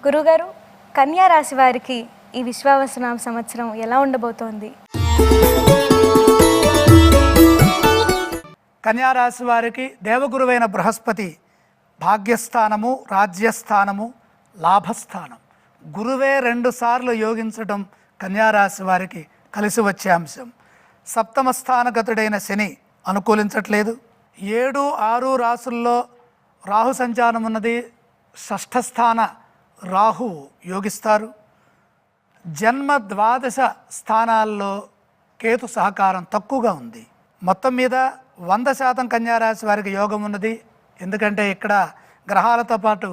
గురుగారు, కన్యా రాశి వారికి ఈ విశ్వావసునామ సంవత్సరం ఎలా ఉండబోతోంది? కన్యా రాశి వారికి దేవగురువైన బృహస్పతి భాగ్యస్థానము, రాజ్యస్థానము, లాభస్థానం. గురువే 2 సార్లు యోగించడం కన్యా రాశి వారికి కలిసి వచ్చే అంశం. సప్తమ స్థానగతుడైన శని అనుకూలించట్లేదు. 7, 6 రాసుల్లో రాహు సంచారం ఉన్నది. షష్ఠస్థాన రాహు యోగిస్తారు. జన్మ ద్వాదశ స్థానాల్లో కేతు సహకారం తక్కువగా ఉంది. మొత్తం మీద 100% కన్యారాశి వారికి యోగం ఉన్నది. ఎందుకంటే ఇక్కడ గ్రహాలతో పాటు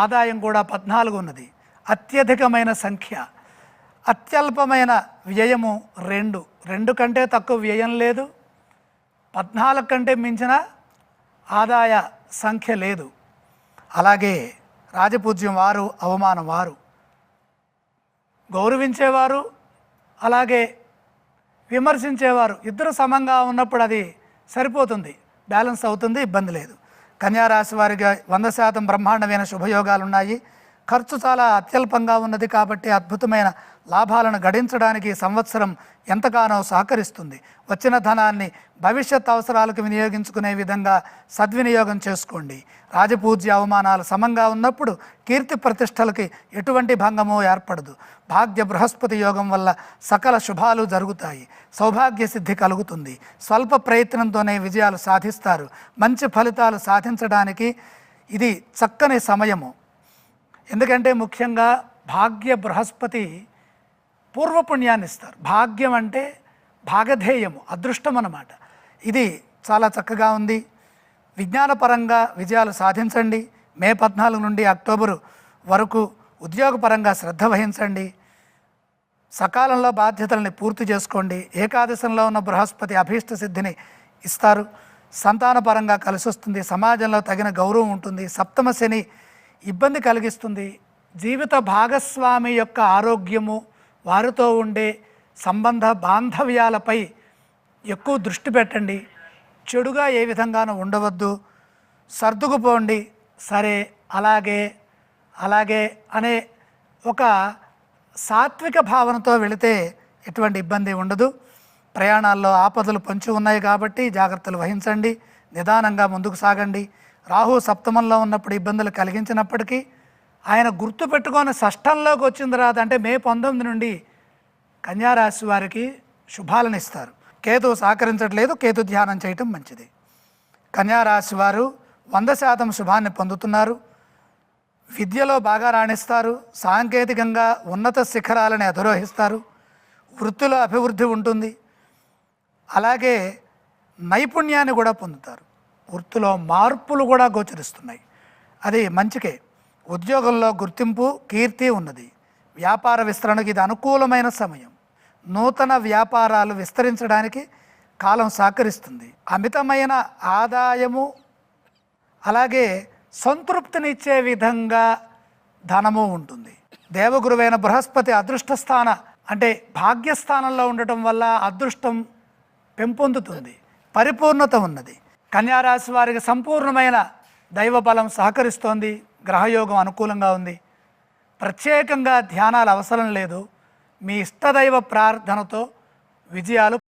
ఆదాయం కూడా 14 ఉన్నది. అత్యధికమైన సంఖ్య, అత్యల్పమైన వ్యయము 2 కంటే తక్కువ వ్యయం లేదు. 14 కంటే మించిన ఆదాయ సంఖ్య లేదు. అలాగే రాజపూజ్యం వారు, అవమానం వారు, గౌరవించేవారు అలాగే విమర్శించేవారు ఇద్దరు సమంగా ఉన్నప్పుడు అది సరిపోతుంది, బ్యాలెన్స్ అవుతుంది, ఇబ్బంది లేదు. కన్యారాశి వారికి 100% బ్రహ్మాండమైన శుభయోగాలు ఉన్నాయి. ఖర్చు చాలా అత్యల్పంగా ఉన్నది కాబట్టి అద్భుతమైన లాభాలను గడించడానికి ఈ సంవత్సరం ఎంతగానో సహకరిస్తుంది. వచ్చిన ధనాన్ని భవిష్యత్ అవసరాలకు వినియోగించుకునే విధంగా సద్వినియోగం చేసుకోండి. రాజపూజ్య అవమానాలు సమంగా ఉన్నప్పుడు కీర్తి ప్రతిష్టలకి ఎటువంటి భంగమో ఏర్పడదు. భాగ్య బృహస్పతి యోగం వల్ల సకల శుభాలు జరుగుతాయి. సౌభాగ్య సిద్ధి కలుగుతుంది. స్వల్ప ప్రయత్నంతోనే విజయాలు సాధిస్తారు. మంచి ఫలితాలు సాధించడానికి ఇది చక్కని సమయము. ఎందుకంటే ముఖ్యంగా భాగ్య బృహస్పతి పూర్వపుణ్యాన్ని ఇస్తారు. భాగ్యం అంటే భాగధేయము, అదృష్టం అన్నమాట. ఇది చాలా చక్కగా ఉంది. విజ్ఞానపరంగా విజయాలు సాధించండి. మే 14 నుండి అక్టోబరు వరకు ఉద్యోగపరంగా శ్రద్ధ వహించండి. సకాలంలో బాధ్యతల్ని పూర్తి చేసుకోండి. ఏకాదశంలో ఉన్న బృహస్పతి అభీష్ట సిద్ధిని ఇస్తారు. సంతానపరంగా కలిసి వస్తుంది. సమాజంలో తగిన గౌరవం ఉంటుంది. సప్తమ శని ఇబ్బంది కలిగిస్తుంది. జీవిత భాగస్వామి యొక్క ఆరోగ్యము, వారితో ఉండే సంబంధ బాంధవ్యాలపై ఎక్కువ దృష్టి పెట్టండి. చెడుగా ఏ విధంగానూ ఉండవద్దు. సర్దుకుపోండి. సరే అలాగే అనే ఒక సాత్విక భావనతో వెళితే ఎటువంటి ఇబ్బంది ఉండదు. ప్రయాణాల్లో ఆపదలు పొంచి ఉన్నాయి కాబట్టి జాగ్రత్తలు వహించండి. నిదానంగా ముందుకు సాగండి. రాహు సప్తమంలో ఉన్నప్పుడు ఇబ్బందులు కలిగించినప్పటికీ ఆయన గుర్తు పెట్టుకొని షష్ఠంలోకి వచ్చిన తర్వాత అంటే మే 19 నుండి కన్యారాశి వారికి శుభాలను ఇస్తారు. కేతు సహకరించట్లేదు. కేతు ధ్యానం చేయటం మంచిది. కన్యారాశి వారు 100% శుభాన్ని పొందుతున్నారు. విద్యలో బాగా రాణిస్తారు. సాంకేతికంగా ఉన్నత శిఖరాలని అధిరోహిస్తారు. వృత్తిలో అభివృద్ధి ఉంటుంది. అలాగే నైపుణ్యాన్ని కూడా పొందుతారు. వృత్తిలో మార్పులు కూడా గోచరిస్తున్నాయి. అది మంచికే. ఉద్యోగంలో గుర్తింపు, కీర్తి ఉన్నది. వ్యాపార విస్తరణకు ఇది అనుకూలమైన సమయం. నూతన వ్యాపారాలు విస్తరించడానికి కాలం సహకరిస్తుంది. అమితమైన ఆదాయము అలాగే సంతృప్తినిచ్చే విధంగా ధనము ఉంటుంది. దేవగురువైన బృహస్పతి అదృష్ట స్థాన అంటే భాగ్యస్థానంలో ఉండటం వల్ల అదృష్టం పెంపొందుతుంది. పరిపూర్ణత ఉన్నది. కన్యారాశి వారికి సంపూర్ణమైన దైవ బలం సహకరిస్తోంది. గ్రహయోగం అనుకూలంగా ఉంది. ప్రత్యేకంగా ధ్యానాలు అవసరం లేదు. మీ ఇష్టదైవ ప్రార్థనతో విజయాలు